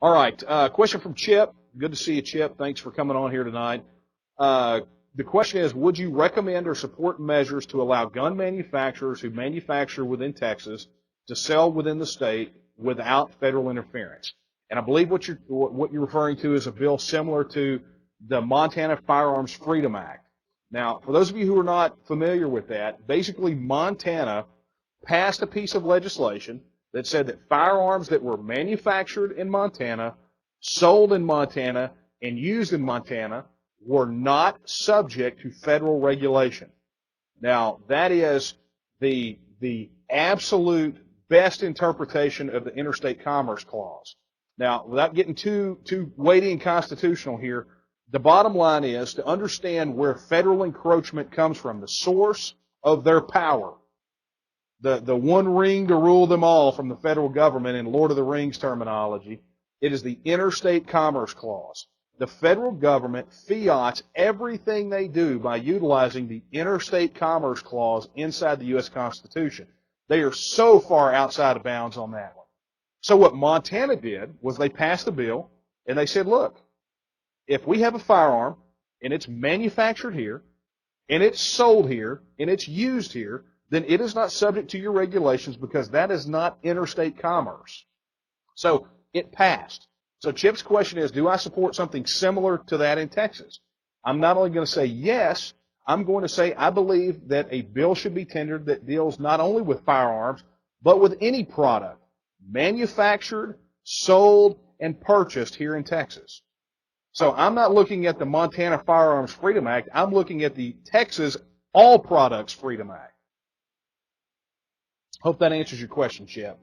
All right. Question from Chip. Good to see you, Chip. Thanks for coming on here tonight. The question is, would you recommend or support measures to allow gun manufacturers who manufacture within Texas to sell within the state without federal interference? And I believe what you're referring to is a bill similar to the Montana Firearms Freedom Act. Now, for those of you who are not familiar with that, basically Montana passed a piece of legislation that said that firearms that were manufactured in Montana, sold in Montana, and used in Montana were not subject to federal regulation. Now, that is the absolute best interpretation of the Interstate Commerce Clause. Now, without getting too weighty and constitutional here, the bottom line is to understand where federal encroachment comes from, the source of their power. The one ring to rule them all from the federal government in Lord of the Rings terminology, it is the Interstate Commerce Clause. The federal government fiats everything they do by utilizing the Interstate Commerce Clause inside the U.S. Constitution. They are so far outside of bounds on that one. So what Montana did was they passed a bill and they said, look, if we have a firearm and it's manufactured here and it's sold here and it's used here, then it is not subject to your regulations because that is not interstate commerce. So it passed. So Chip's question is, do I support something similar to that in Texas? I'm not only going to say yes, I'm going to say I believe that a bill should be tendered that deals not only with firearms, but with any product manufactured, sold, and purchased here in Texas. So I'm not looking at the Montana Firearms Freedom Act. I'm looking at the Texas All Products Freedom Act. Hope that answers your question, Chip.